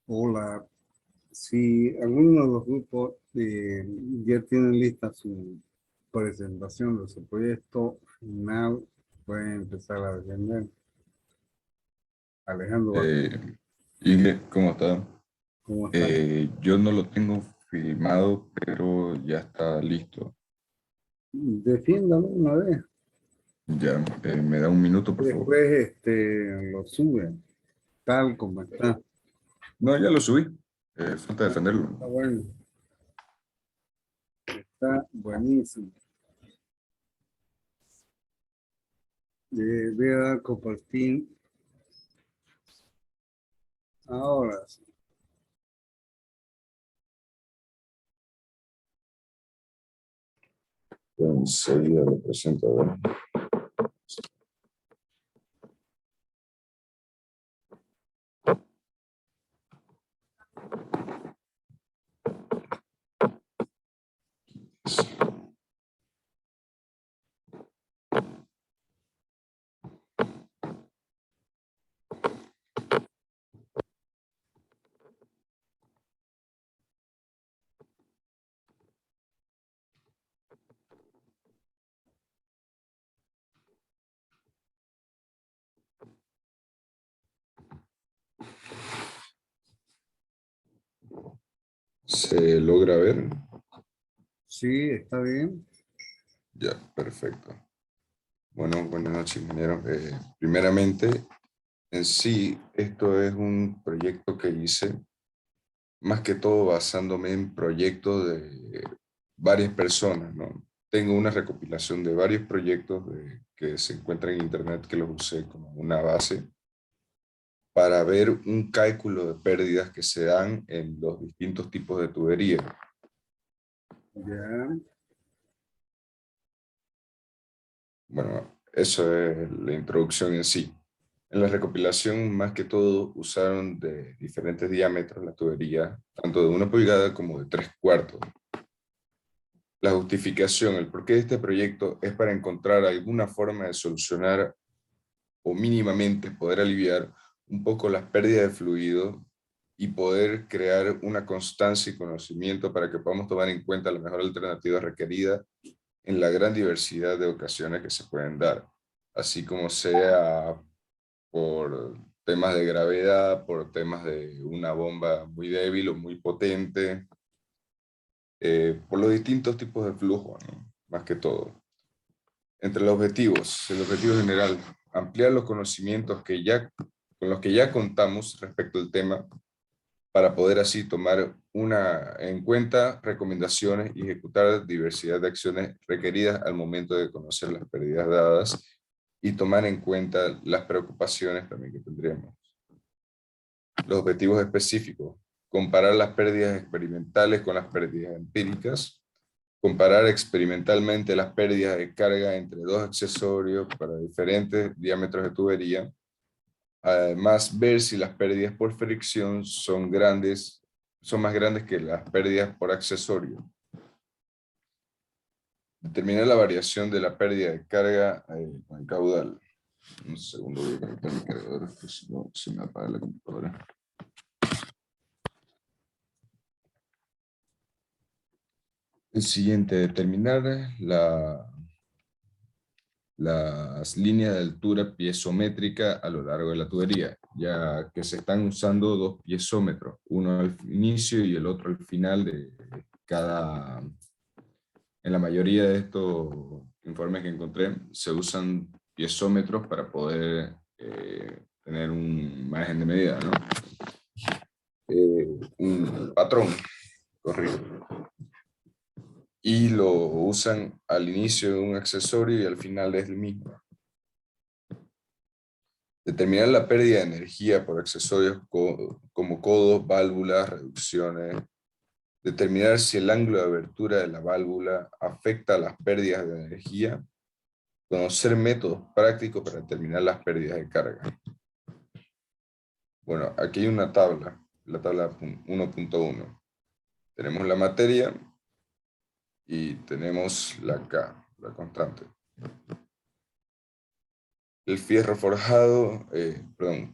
Hola, si alguno de los grupos ya tienen lista su presentación de su proyecto final, pueden empezar a vender. Alejandro, Eh, y ¿cómo está? ¿cómo está? Yo no lo tengo filmado, pero ya está listo. Defiéndalo una vez. Ya, me da un minuto, por favor. Después lo sube, tal como está. No, ya lo subí. Falta defenderlo. Está bueno, está buenísimo. Voy a dar compartir ahora. Sí. Enseguida lo presento, a ver. ¿Se logra ver? Sí, está bien. Ya, perfecto. Bueno, buenas noches, ingeniero. Primeramente, en sí, esto es un proyecto que hice, más que todo basándome en proyectos de varias personas, ¿no? Tengo una recopilación de varios proyectos que se encuentran en internet que los usé como una base para ver un cálculo de pérdidas que se dan en los distintos tipos de tubería. Ya, Bueno, eso es la introducción en sí. En la recopilación, más que todo, usaron de diferentes diámetros la tubería, tanto de 1 pulgada como de 3/4. La justificación, el porqué de este proyecto es para encontrar alguna forma de solucionar o mínimamente poder aliviar un poco las pérdidas de fluido y poder crear una constancia y conocimiento para que podamos tomar en cuenta la mejor alternativa requerida en la gran diversidad de ocasiones que se pueden dar, así como sea por temas de gravedad, por temas de una bomba muy débil o muy potente, por los distintos tipos de flujo, ¿no? Más que todo. Entre los objetivos, el objetivo general, ampliar los conocimientos con los que ya contamos respecto al tema para poder así tomar en cuenta recomendaciones y ejecutar diversidad de acciones requeridas al momento de conocer las pérdidas dadas y tomar en cuenta las preocupaciones también que tendremos. Los objetivos específicos, comparar las pérdidas experimentales con las pérdidas empíricas, comparar experimentalmente las pérdidas de carga entre dos accesorios para diferentes diámetros de tubería. Además, ver si las pérdidas por fricción son más grandes que las pérdidas por accesorio. Determinar la variación de la pérdida de carga con el caudal. Un segundo, voy a conectar mi cargador, que si no se me apaga la computadora. El siguiente, determinar las líneas de altura piezométrica a lo largo de la tubería, ya que se están usando dos piezómetros, uno al inicio y el otro al final de cada... En la mayoría de estos informes que encontré, se usan piezómetros para poder tener un margen de medida, ¿no? Un patrón, correcto. Y lo usan al inicio de un accesorio y al final es el mismo. Determinar la pérdida de energía por accesorios como codos, válvulas, reducciones. Determinar si el ángulo de abertura de la válvula afecta a las pérdidas de energía. Conocer métodos prácticos para determinar las pérdidas de carga. Bueno, aquí hay una tabla, la tabla 1.1. Tenemos la materia y tenemos la K, la constante. El fierro forjado,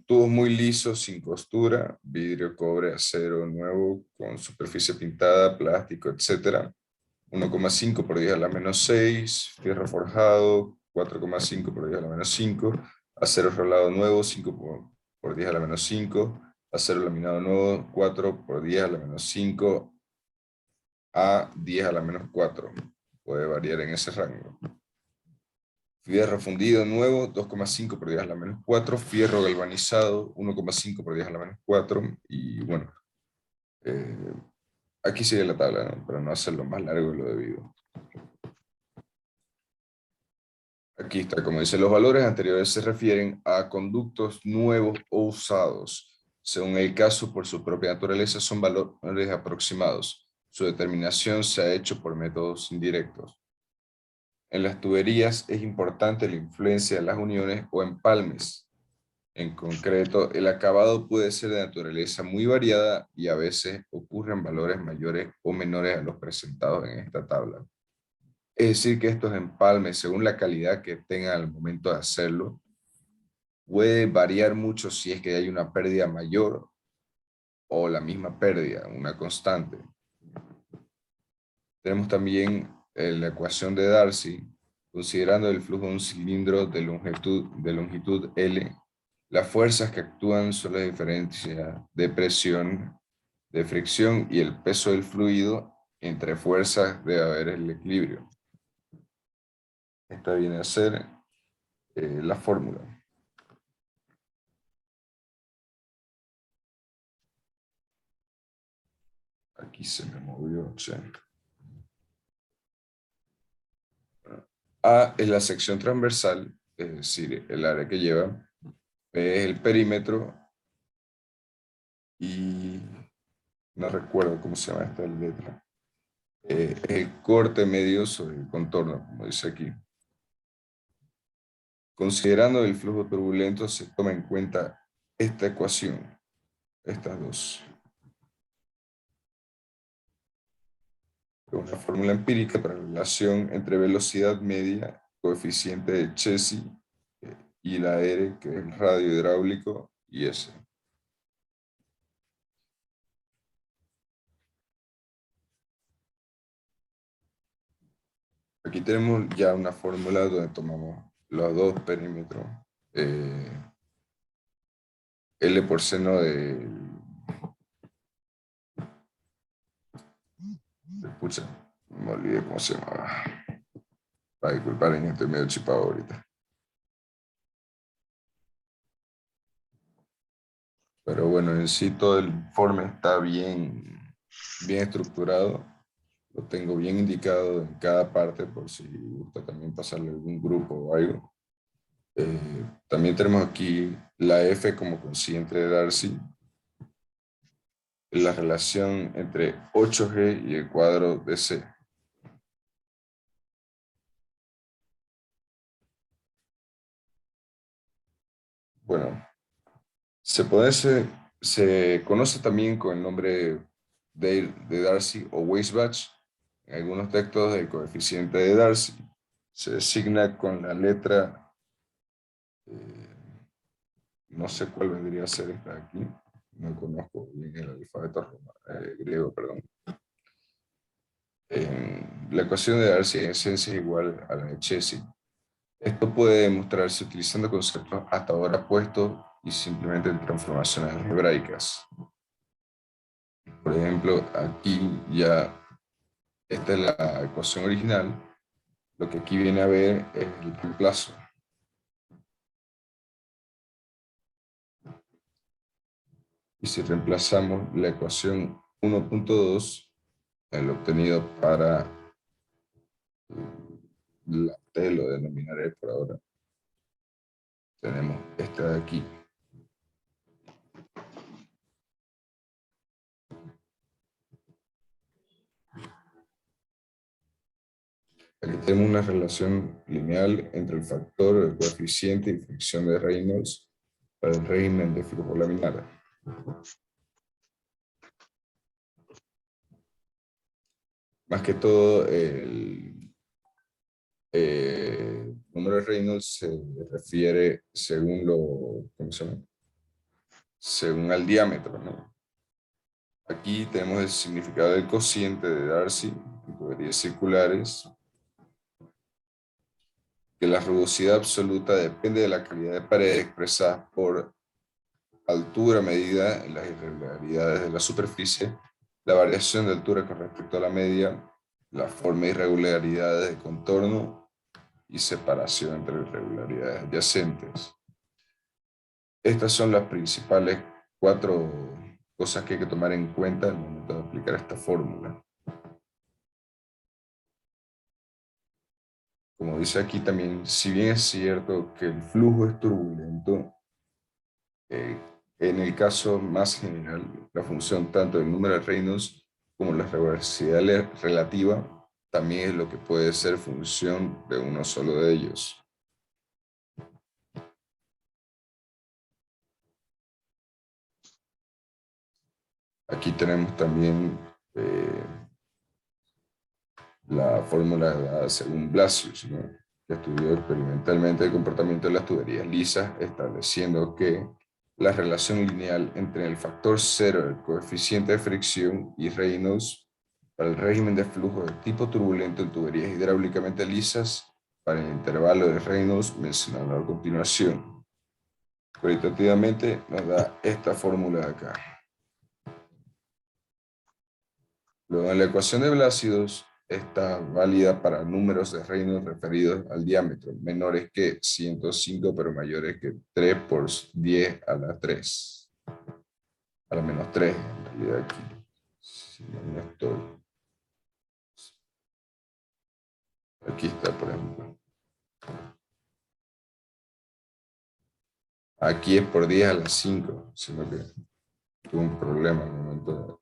tubos muy lisos, sin costura, vidrio, cobre, acero nuevo, con superficie pintada, plástico, etc. 1,5 por 10 a la menos 6, fierro forjado, 4,5 por 10 a la menos 5, acero rolado nuevo, 5 por 10 a la menos 5, acero laminado nuevo, 4 por 10 a la menos 5 a 10 a la menos 4. Puede variar en ese rango. Fierro fundido nuevo, 2,5 por 10 a la menos 4. Fierro galvanizado, 1,5 por 10 a la menos 4. Y bueno, eh, aquí sigue la tabla, ¿no? Para no hacerlo más largo de lo debido. Aquí está, como dice, los valores anteriores se refieren a conductos nuevos o usados. Según el caso, por su propia naturaleza, son valores aproximados. Su determinación se ha hecho por métodos indirectos. En las tuberías es importante la influencia de las uniones o empalmes. En concreto, el acabado puede ser de naturaleza muy variada y a veces ocurren valores mayores o menores a los presentados en esta tabla. Es decir, que estos empalmes, según la calidad que tengan al momento de hacerlo, puede variar mucho si es que hay una pérdida mayor o la misma pérdida, una constante. Tenemos también la ecuación de Darcy, considerando el flujo de un cilindro de longitud L. Las fuerzas que actúan son la diferencia de presión, de fricción y el peso del fluido. Entre fuerzas debe haber el equilibrio. Esta viene a ser la fórmula. Aquí se me movió. Sí. A es la sección transversal, es decir, el área que lleva. P es el perímetro. Y no recuerdo cómo se llama esta letra. El corte medio sobre el contorno, como dice aquí. Considerando el flujo turbulento, se toma en cuenta esta ecuación, estas dos. Una fórmula empírica para la relación entre velocidad media, coeficiente de Chesi, y la R, que es el radio hidráulico, y S. Aquí tenemos ya una fórmula donde tomamos los dos perímetros. L por seno de... Pucha, me olvidé cómo se llamaba. Para disculpar, estoy medio chipado ahorita. Pero bueno, en sí todo el informe está bien estructurado. Lo tengo bien indicado en cada parte por si gusta también pasarle algún grupo o algo. También tenemos aquí la F como consiguiente de Darcy. La relación entre 8G y el cuadro de C. Bueno, se conoce también con el nombre de Darcy o Weisbach. En algunos textos el coeficiente de Darcy se designa con la letra, no sé cuál vendría a ser esta de aquí, no conozco bien el alfabeto griego, perdón. La ecuación de Darcy en esencia es igual a la de Chesi. Esto puede demostrarse utilizando conceptos hasta ahora puestos y simplemente en transformaciones algebraicas. Por ejemplo, aquí ya, esta es la ecuación original. Lo que aquí viene a ver es el reemplazo. Y si reemplazamos la ecuación 1.2, el obtenido para la T, lo denominaré por ahora, tenemos esta de aquí. Aquí tenemos una relación lineal entre el factor, el coeficiente y fricción de Reynolds para el régimen de flujo laminar. Más que todo, número de Reynolds se refiere según ¿cómo se llama? Según al diámetro, ¿no? Aquí tenemos el significado del cociente de Darcy en tuberías circulares, que la rugosidad absoluta depende de la calidad de pared expresada por altura medida en las irregularidades de la superficie, la variación de altura con respecto a la media, la forma de irregularidades de contorno y separación entre irregularidades adyacentes. Estas son las principales 4 cosas que hay que tomar en cuenta al momento de aplicar esta fórmula. Como dice aquí también, si bien es cierto que el flujo es turbulento, en el caso más general, la función tanto del número de Reynolds como la velocidad relativa también es lo que puede ser función de uno solo de ellos. Aquí tenemos también la fórmula dada según Blasius, ¿no? Que estudió experimentalmente el comportamiento de las tuberías lisas, estableciendo que la relación lineal entre el factor cero del coeficiente de fricción y Reynolds para el régimen de flujo de tipo turbulento en tuberías hidráulicamente lisas para el intervalo de Reynolds mencionado a continuación. Cualitativamente nos da esta fórmula de acá. Luego en la ecuación de Blasius está válida para números de Reynolds referidos al diámetro, menores que 105 pero mayores que 3 por 10 a la 3. A la menos 3 en realidad aquí. Si no estoy. Aquí está, por ejemplo. Aquí es por 10 a la 5, sino que tuve un problema al momento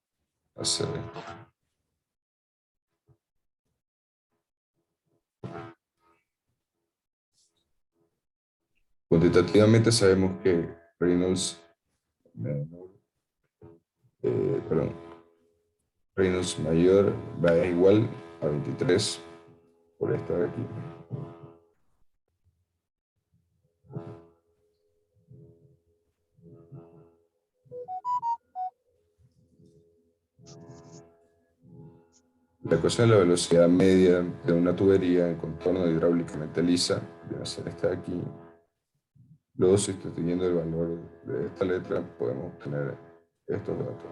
de hacer esto. Cuantitativamente sabemos que Reynolds, Reynolds mayor va a igual a 23 por esta de aquí. La ecuación de la velocidad media de una tubería en contorno hidráulicamente lisa, debe ser esta de aquí. Luego, sustituyendo el valor de esta letra, podemos obtener estos datos.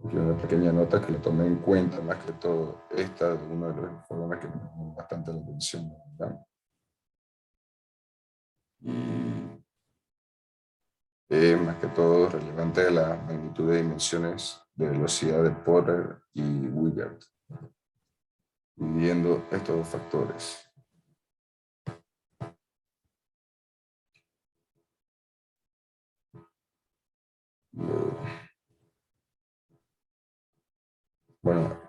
Aquí una pequeña nota que lo tomé en cuenta, más que todo, esta de uno de los informes que me llamó bastante la atención, ¿verdad? Y es más que todo relevante de la magnitud de dimensiones de velocidad de Porter y Willard, midiendo estos dos factores. Bueno,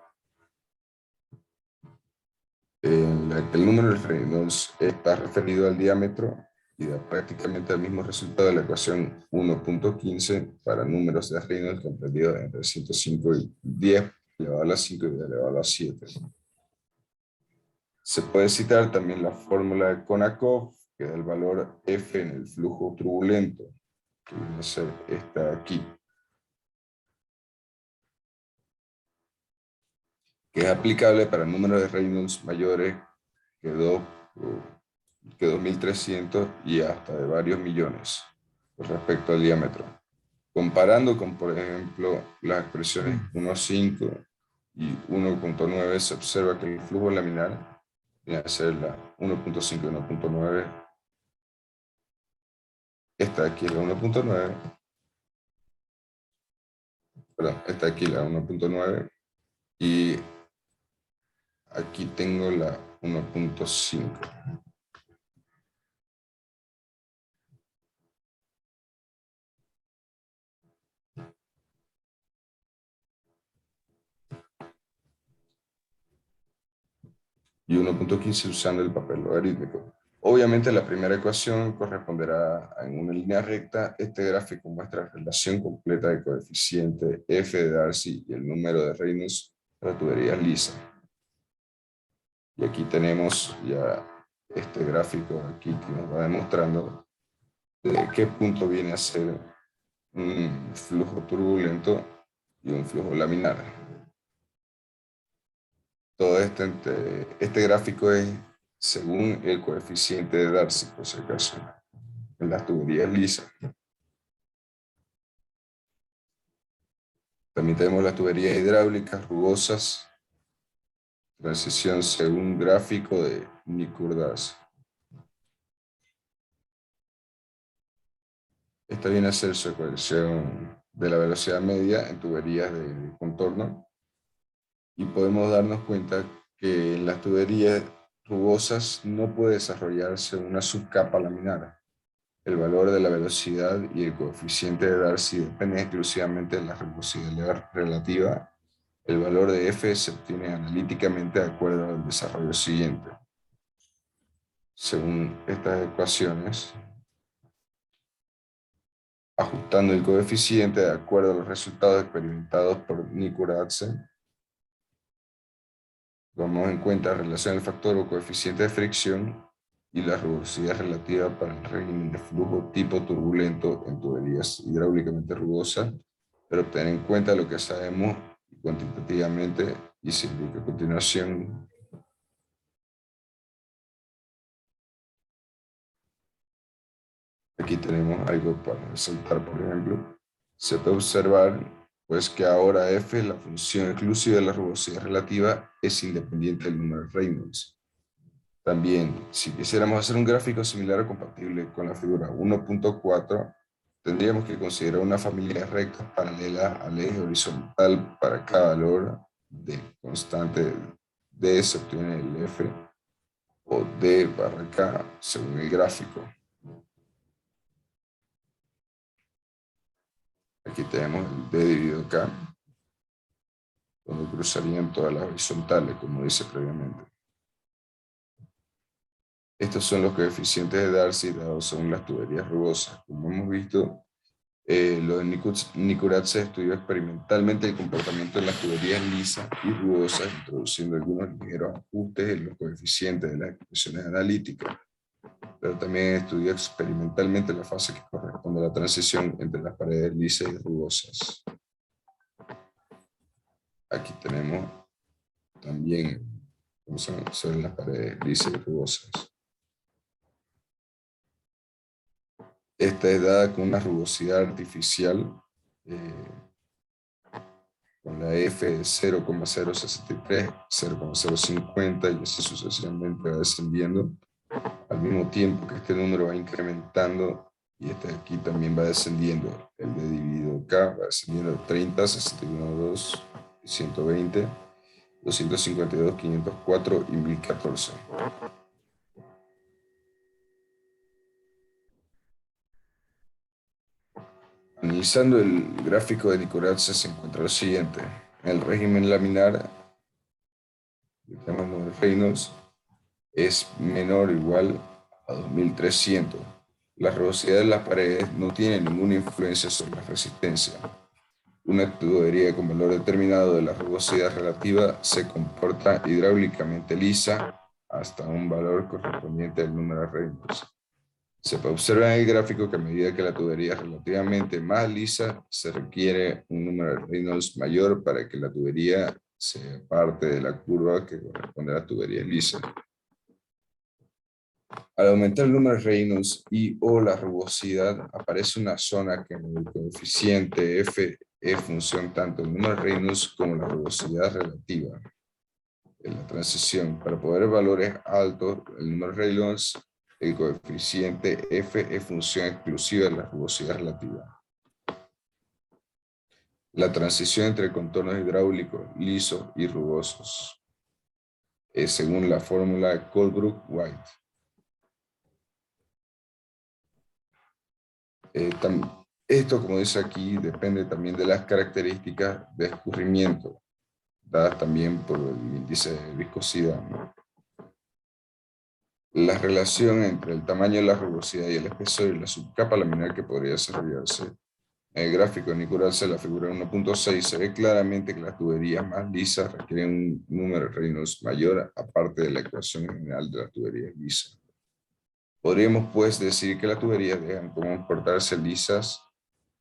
en la que el número de Reynolds está referido al diámetro y da prácticamente el mismo resultado de la ecuación 1.15 para números de Reynolds comprendidos entre 105 y 10 elevado a la 5 y elevado a la 7. Se puede citar también la fórmula de Konakov, que da el valor F en el flujo turbulento, que viene a ser esta aquí, que es aplicable para números de Reynolds mayores que 2.300 y hasta de varios millones con respecto al diámetro. Comparando con, por ejemplo, las expresiones 1.5 y 1.9, se observa que el flujo laminar viene a ser la 1.5 y 1.9. Esta de aquí es la 1.9. Perdón, esta de aquí la 1.9. Y aquí tengo la 1.5. Y 1.15 usando el papel logarítmico. Obviamente la primera ecuación corresponderá en una línea recta. Este gráfico muestra la relación completa de coeficiente f de Darcy y el número de Reynolds para tuberías lisas. Y aquí tenemos ya este gráfico aquí que nos va demostrando de qué punto viene a ser un flujo turbulento y un flujo laminar. Todo este gráfico es según el coeficiente de Darcy, por si acaso, en las tuberías lisas. También tenemos las tuberías hidráulicas rugosas, transición según gráfico de Nyquist. Esta viene a ser su ecuación de la velocidad media en tuberías de contorno. Y podemos darnos cuenta que en las tuberías rugosas no puede desarrollarse una subcapa laminar. El valor de la velocidad y el coeficiente de Darcy dependen exclusivamente de la rugosidad relativa. El valor de F se obtiene analíticamente de acuerdo al desarrollo siguiente. Según estas ecuaciones, ajustando el coeficiente de acuerdo a los resultados experimentados por Nyquist, tomamos en cuenta la relación del factor o coeficiente de fricción y la rugosidad relativa para el régimen de flujo tipo turbulento en tuberías hidráulicamente rugosas, pero tener en cuenta lo que sabemos cuantitativamente y se indica a continuación. Aquí tenemos algo para resaltar, por ejemplo. Se puede observar pues que ahora F, la función exclusiva de la rugosidad relativa, es independiente del número de Reynolds. También, si quisiéramos hacer un gráfico similar o compatible con la figura 1.4, tendríamos que considerar una familia de rectas paralelas al eje horizontal para cada valor de constante D se obtiene el F o D barra K según el gráfico. Aquí tenemos el D dividido K, donde cruzarían todas las horizontales, como dice previamente. Estos son los coeficientes de Darcy dados según las tuberías rugosas. Como hemos visto, lo de Nyquist se estudió experimentalmente el comportamiento de las tuberías lisas y rugosas, introduciendo algunos ligeros ajustes en los coeficientes de las expresiones analíticas, pero también estudió experimentalmente la fase que corresponde a la transición entre las paredes lisas y rugosas. Aquí tenemos también cómo son las paredes lisas y rugosas. Esta es dada con una rugosidad artificial con la F de 0,063, 0,050 y así sucesivamente va descendiendo al mismo tiempo que este número va incrementando y este de aquí también va descendiendo. El D dividido K va descendiendo de 30, 61, 2, 120, 252, 504 y 1014. Analizando el gráfico de Nyquist se encuentra lo siguiente. En el régimen laminar, llamémoslo de Reynolds, es menor o igual a 2300. La rugosidad de las paredes no tiene ninguna influencia sobre la resistencia. Una tubería con valor determinado de la rugosidad relativa se comporta hidráulicamente lisa hasta un valor correspondiente al número de Reynolds. Se puede observar en el gráfico que a medida que la tubería es relativamente más lisa, se requiere un número de Reynolds mayor para que la tubería sea parte de la curva que corresponde a la tubería lisa. Al aumentar el número de Reynolds y o la rugosidad, aparece una zona que en el coeficiente F es función tanto del número de Reynolds como la rugosidad relativa. En la transición, para poder valores altos, el número de Reynolds, el coeficiente F es función exclusiva de la rugosidad relativa. La transición entre contornos hidráulicos lisos y rugosos es según la fórmula de Colebrook-White. Esto, como dice aquí, depende también de las características de escurrimiento, dadas también por el índice de viscosidad, ¿no? La relación entre el tamaño de la rugosidad y el espesor y la subcapa laminar que podría desarrollarse En el gráfico de Nicoraz, la figura 1.6, se ve claramente que las tuberías más lisas requieren un número de Reynolds mayor, aparte de la ecuación general de las tuberías lisas. Podríamos, pues, decir que las tuberías dejan comportarse lisas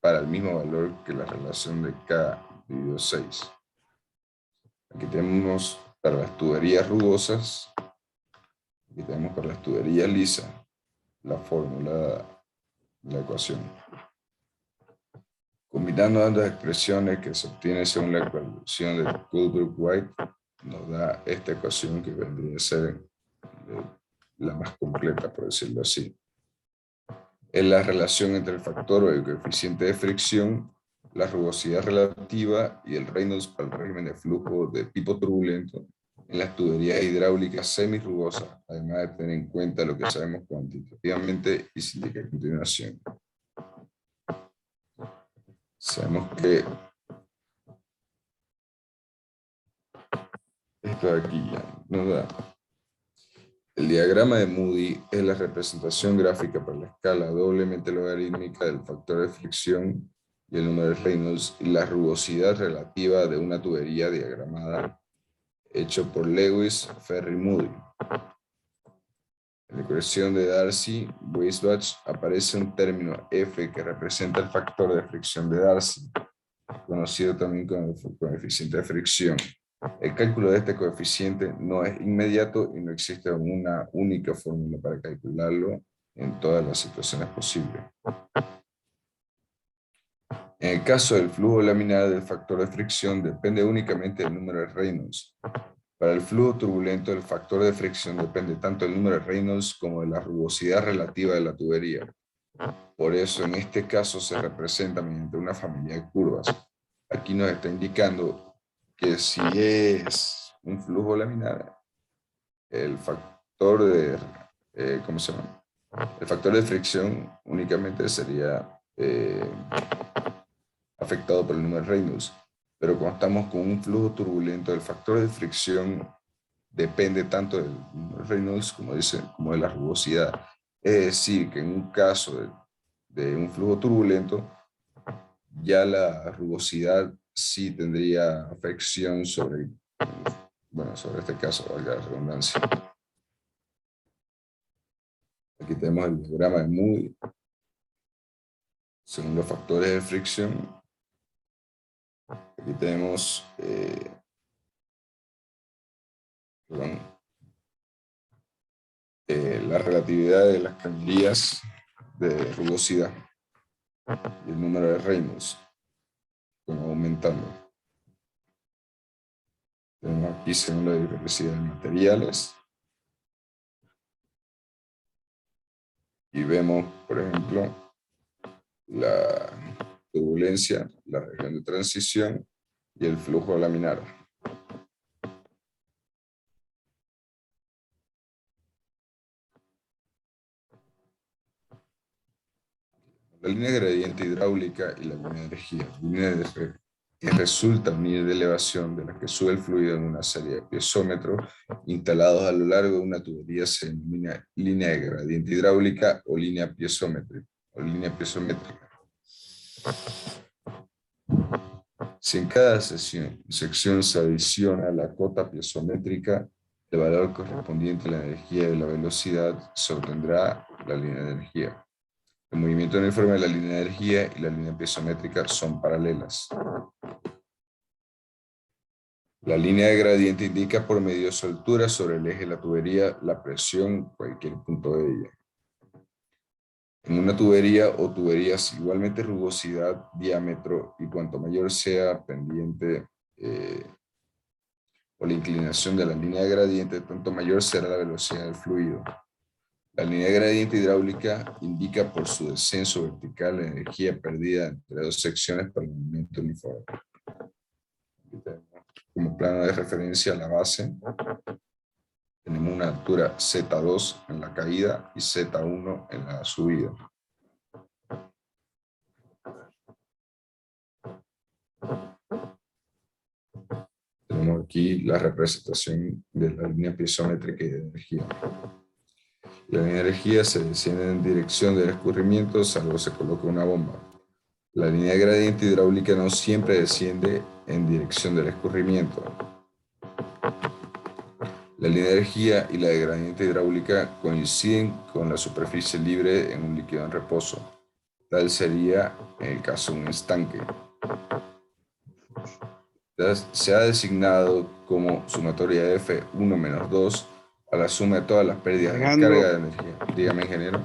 para el mismo valor que la relación de K dividido 6. Aquí tenemos para las tuberías rugosas, aquí tenemos para las tuberías lisas la fórmula de la ecuación. Combinando ambas expresiones que se obtiene según la ecuación de Goldberg-White, nos da esta ecuación que vendría a ser la más completa, por decirlo así. Es la relación entre el factor o el coeficiente de fricción, la rugosidad relativa y el Reynolds para el régimen de flujo de tipo turbulento en las tuberías hidráulicas semirrugosas, además de tener en cuenta lo que sabemos cuantitativamente y se indica a continuación. Sabemos que esto de aquí ya nos da. El diagrama de Moody es la representación gráfica para la escala doblemente logarítmica del factor de fricción y el número de Reynolds y la rugosidad relativa de una tubería diagramada hecho por Lewis, Ferri, Moody. En la ecuación de Darcy-Weisbach aparece un término F que representa el factor de fricción de Darcy, conocido también como el coeficiente de fricción. El cálculo de este coeficiente no es inmediato y no existe una única fórmula para calcularlo en todas las situaciones posibles. En el caso del flujo laminar, del factor de fricción depende únicamente del número de Reynolds. Para el flujo turbulento, el factor de fricción depende tanto del número de Reynolds como de la rugosidad relativa de la tubería. Por eso, en este caso, se representa mediante una familia de curvas. Aquí nos está indicando que si es un flujo laminar, el factor de, ¿cómo se llama? El factor de fricción únicamente sería afectado por el número de Reynolds. Pero cuando estamos con un flujo turbulento, el factor de fricción depende tanto del número de Reynolds como de la rugosidad. Es decir, que en un caso de un flujo turbulento, ya la rugosidad sí tendría afección sobre, bueno, sobre este caso, valga la redundancia. Aquí tenemos el diagrama de Moody, según los factores de fricción. Aquí tenemos la relatividad de las cañerías de rugosidad y el número de Reynolds, como aumentando. Tenemos aquí según la diversidad de materiales. Y vemos, por ejemplo, la turbulencia, la región de transición y el flujo laminar. La línea de gradiente hidráulica y la línea de energía. La línea de que resulta un nivel de elevación de la que sube el fluido en una serie de piezómetros instalados a lo largo de una tubería se denomina línea de gradiente hidráulica o línea piezométrica. Si en cada sección se adiciona la cota piezométrica, el valor correspondiente a la energía y la velocidad se obtendrá la línea de energía. El movimiento uniforme de la línea de energía y la línea piezométrica son paralelas. La línea de gradiente indica por medio de su altura sobre el eje de la tubería la presión en cualquier punto de ella. En una tubería o tuberías igualmente rugosidad, diámetro y cuanto mayor sea pendiente o la inclinación de la línea de gradiente, tanto mayor será la velocidad del fluido. La línea de gradiente hidráulica indica por su descenso vertical la energía perdida entre dos secciones por el movimiento uniforme. Como plano de referencia a la base, tenemos una altura Z2 en la caída y Z1 en la subida. Tenemos aquí la representación de la línea piezométrica y de energía. La línea de energía se desciende en dirección del escurrimiento salvo se coloca una bomba. La línea de gradiente hidráulica no siempre desciende en dirección del escurrimiento. La línea de energía y la de gradiente hidráulica coinciden con la superficie libre en un líquido en reposo. Tal sería en el caso de un estanque. Se ha designado como sumatoria F1 menos 2 a la suma de todas las pérdidas de carga Alejandro, de energía. Dígame, ingeniero.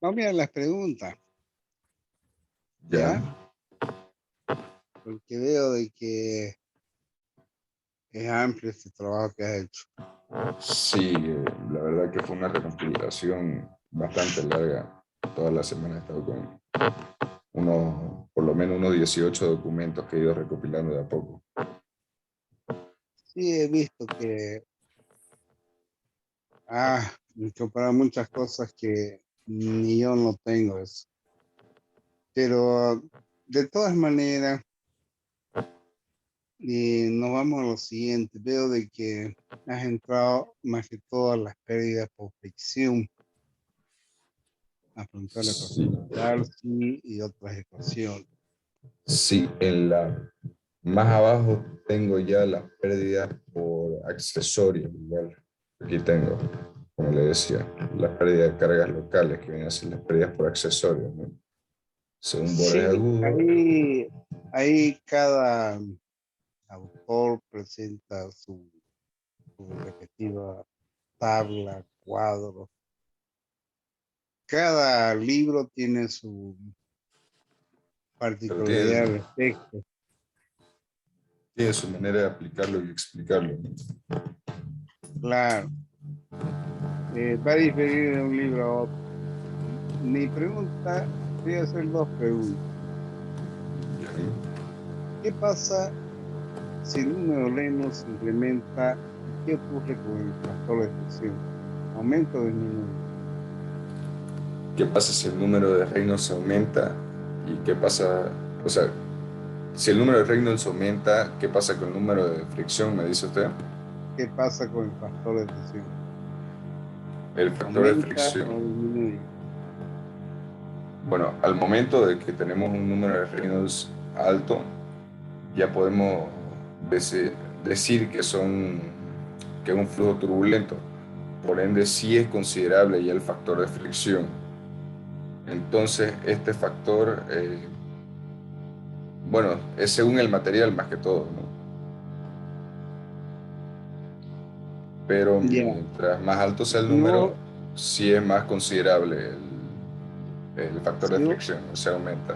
vamos a las preguntas, Ya. ¿ya? Porque veo de que es amplio este trabajo que has hecho. Sí, la verdad que fue una recompilación bastante larga. Toda la semana he estado con por lo menos unos 18 documentos que he ido recopilando de a poco. Sí, he visto que para muchas cosas que ni yo no tengo eso. Pero de todas maneras, nos vamos a lo siguiente. Veo de que has entrado más que todas las pérdidas por fricción, afrontar la Sí, ecuación de Darcy y otras ecuaciones. sí, en la más abajo tengo ya las pérdidas por accesorios, igual. Aquí tengo, como le decía, las pérdidas de cargas locales, que vienen a ser las pérdidas por accesorios, ¿no? Según bordes Sí, agudos. ahí cada autor presenta su respectiva tabla, cuadro. Cada libro tiene su Pero particularidad al respecto. tiene su manera de aplicarlo y explicarlo, ¿no? Claro, va a diferir de un libro a otro. Mi pregunta, voy a hacer dos preguntas. ¿Qué pasa si el número Leno se incrementa? ¿Y qué ocurre con el factor de fricción? ¿Aumenta o disminuye? ¿Qué pasa si el número de reinos aumenta? ¿Y qué pasa? O sea, si el número de reinos aumenta, ¿qué pasa con el número de fricción, me dice usted? ¿Qué pasa con el factor de fricción? El factor de ¿Aumenta o fricción. disminuye? Bueno, al momento de que tenemos un número de reinos alto, ya podemos decir que es un flujo turbulento. Por ende, sí es considerable ya el factor de fricción. Entonces, este factor, bueno, es según el material más que todo, ¿no? Pero Ya, mientras más alto sea el si número, vos, sí es más considerable el factor de si vos, fricción, se aumenta.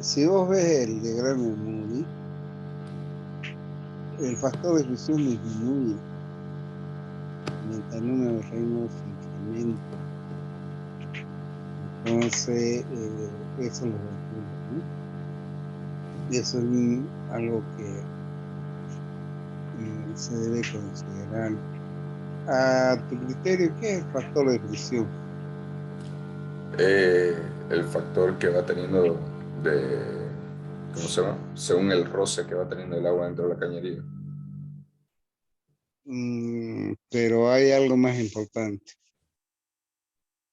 si vos ves el diagrama de Moody, el factor de fricción disminuye mientras el número de reinos se incrementa. Entonces, eso es lo que ocurre, ¿no? Y eso es algo que se debe considerar. A tu criterio, ¿qué es el factor de fricción? El factor que va teniendo de, ¿cómo se llama? Según el roce que va teniendo el agua dentro de la cañería. Pero hay algo más importante.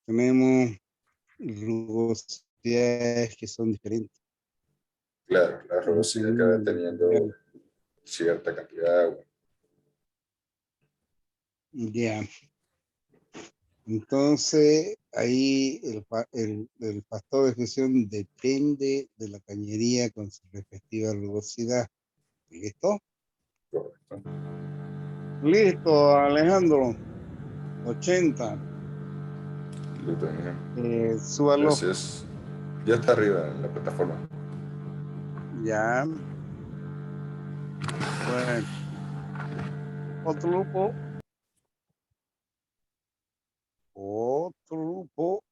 Tenemos rugosidades que son diferentes, Claro, la rugosidad que va dependiendo del teniendo material. cierta cantidad de agua. Ya, entonces ahí el factor de fricción depende de la cañería con su respectiva rugosidad. ¿Listo? Correcto. Listo, Alejandro. 80. Lo tenía. Súbalo. Gracias. Ya está arriba en la plataforma. Ya. Bueno, otro grupo. Otro grupo.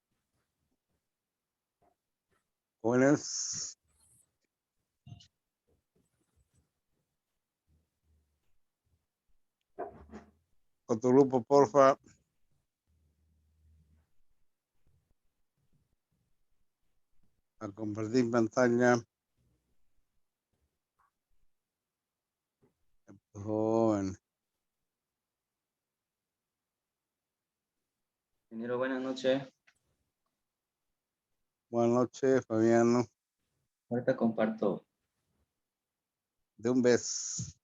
Buenas. Otro grupo, porfa. A compartir pantalla. Joven. Ingeniero, buenas noches. Buenas noches, Fabiano. Ahorita comparto. De un beso.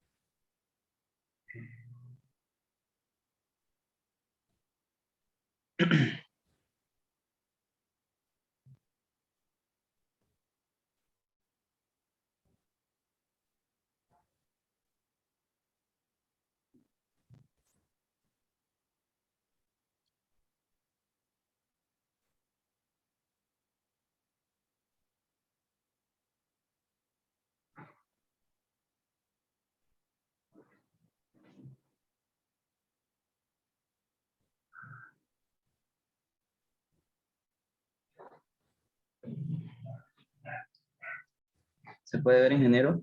¿Se puede ver, ingeniero?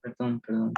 Perdón, perdón.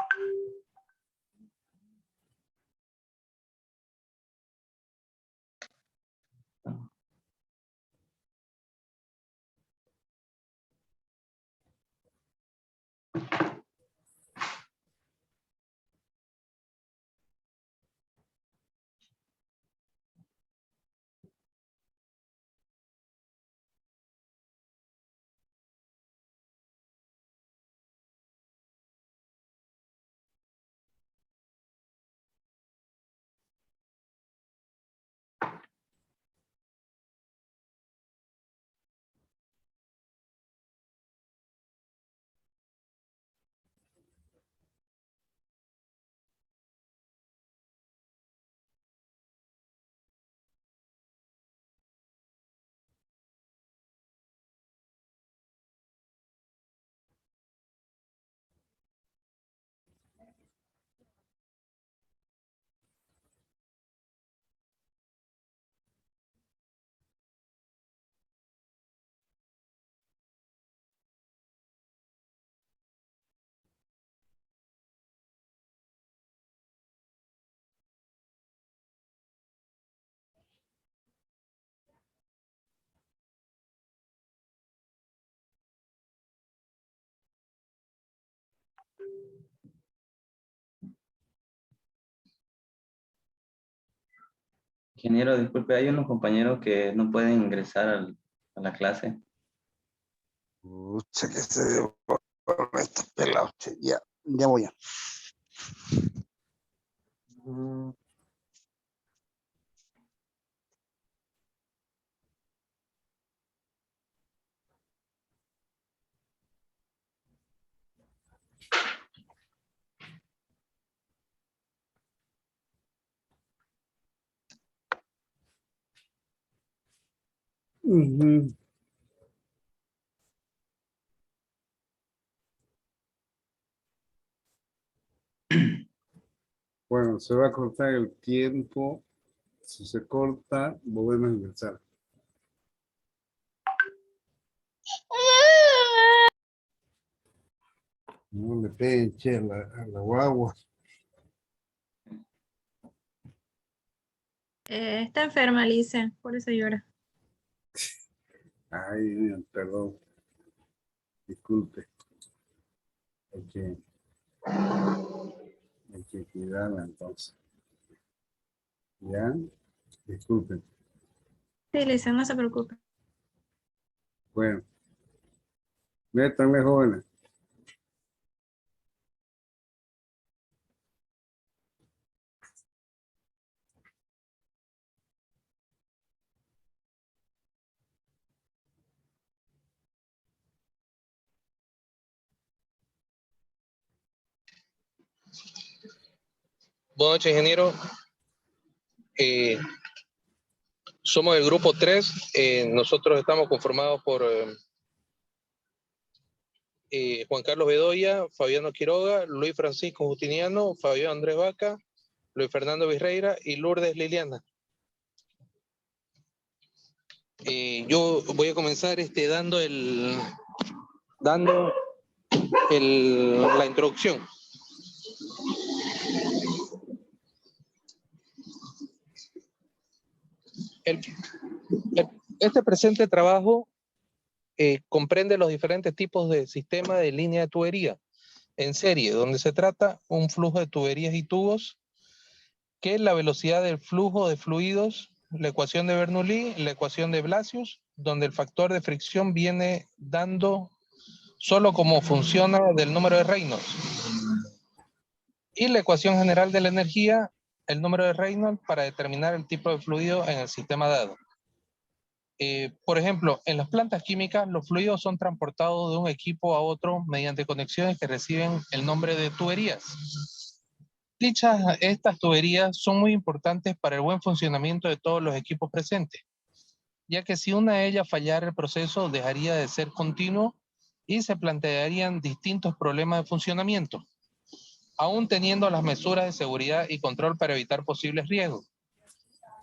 Ingeniero, disculpe, hay unos compañeros que no pueden ingresar a la clase. Pucha, que se dio estos pelados. Che. Ya voy. Ujú. Bueno, se va a cortar el tiempo. Si se corta, volvemos a ingresar. No le peguen, che, a la guagua. Está enferma, Alicia, por eso llora. Ay, perdón. Disculpe. Hay que cuidarla entonces. ¿Ya? Disculpen. Sí, Alicia, no se preocupe. Bueno. Métanle, jóvenes. Buenas noches, ingeniero. Somos el grupo 3. Nosotros estamos conformados por Juan Carlos Bedoya, Fabiano Quiroga, Luis Francisco Justiniano, Fabián Andrés Vaca, Luis Fernando Virreira y Lourdes Liliana. Yo voy a comenzar dando la introducción. El- este presente trabajo comprende los diferentes tipos de sistema de línea de tubería en serie, donde se trata un flujo de tuberías y tubos, que es la velocidad del flujo de fluidos, la ecuación de Bernoulli, la ecuación de Blasius, donde el factor de fricción viene dando solo como funciona del número de Reynolds. Y la ecuación general de la energía, el número de Reynolds para determinar el tipo de fluido en el sistema dado. Por ejemplo, en las plantas químicas, los fluidos son transportados de un equipo a otro mediante conexiones que reciben el nombre de tuberías. Estas tuberías son muy importantes para el buen funcionamiento de todos los equipos presentes, ya que si una de ellas fallara, el proceso dejaría de ser continuo y se plantearían distintos problemas de funcionamiento, aún teniendo las medidas de seguridad y control para evitar posibles riesgos.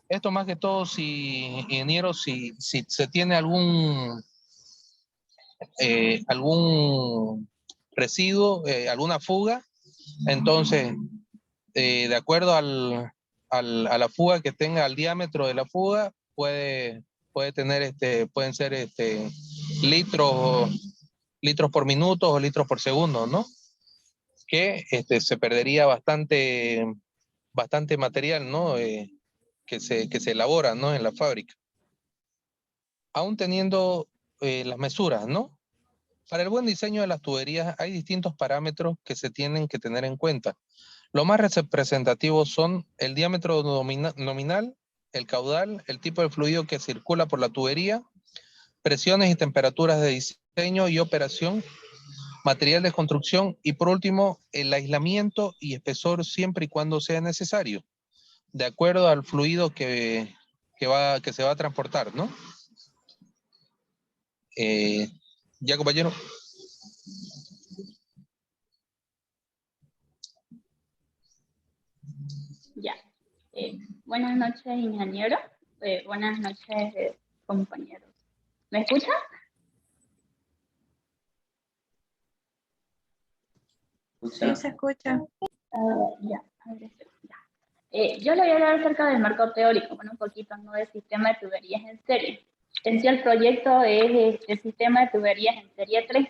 Esto más que todo, ingeniero, si se tiene algún residuo, alguna fuga, entonces, de acuerdo a la fuga que tenga, al diámetro de la fuga, puede tener, pueden ser litros por minuto o litros por segundo, ¿no? Que se perdería bastante material, ¿no? Que se elabora, ¿no? En la fábrica. Aún teniendo las mesuras, ¿no? Para el buen diseño de las tuberías hay distintos parámetros que se tienen que tener en cuenta. Los más representativos son el diámetro nominal, el caudal, el tipo de fluido que circula por la tubería, presiones y temperaturas de diseño y operación, material de construcción y por último el aislamiento y espesor siempre y cuando sea necesario, de acuerdo al fluido que se va a transportar, ¿no? Ya, compañero. Ya. Buenas noches, ingeniero. Buenas noches, compañeros. ¿Me escucha? Sí, se escucha. Ya. A ver, ya. Yo le voy a hablar acerca del marco teórico, bueno, un poquito, ¿no? Del sistema de tuberías en serie. En sí, el proyecto es el sistema de tuberías en serie 3.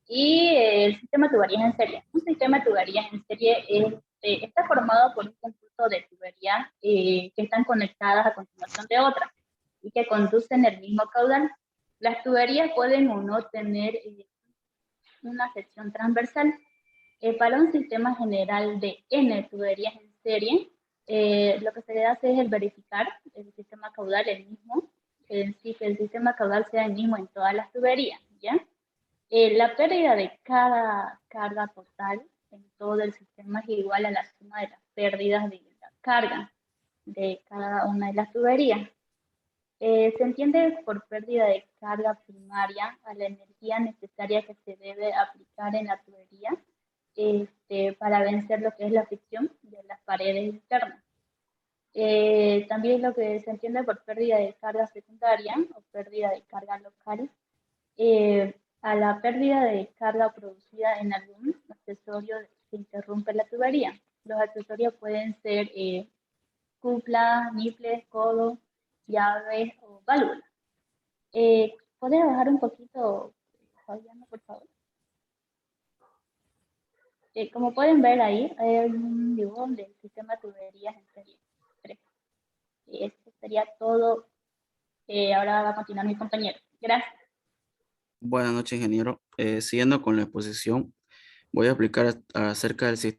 Y el sistema de tuberías en serie. Un sistema de tuberías en serie está formado por un conjunto de tuberías que están conectadas a continuación de otras y que conducen el mismo caudal. Las tuberías pueden o no tener una sección transversal. Para un sistema general de N tuberías en serie, lo que se hace es el verificar el sistema caudal el mismo, que el sistema caudal sea el mismo en todas las tuberías, ¿ya? La pérdida de cada carga total en todo el sistema es igual a la suma de las pérdidas de la carga de cada una de las tuberías. Se entiende por pérdida de carga primaria a la energía necesaria que se debe aplicar en la tubería para vencer lo que es la fricción de las paredes internas. También lo que se entiende por pérdida de carga secundaria o pérdida de carga local a la pérdida de carga producida en algún accesorio que interrumpe la tubería. Los accesorios pueden ser cuplas, niples, codos, llaves o válvulas. ¿Puedes bajar un poquito, Fabiana, por favor? Como pueden ver ahí, hay un dibujo del sistema de tuberías en serie 3. Esto sería todo. Ahora va a continuar mi compañero. Gracias. Buenas noches, ingeniero. Siguiendo con la exposición, voy a explicar acerca del sistema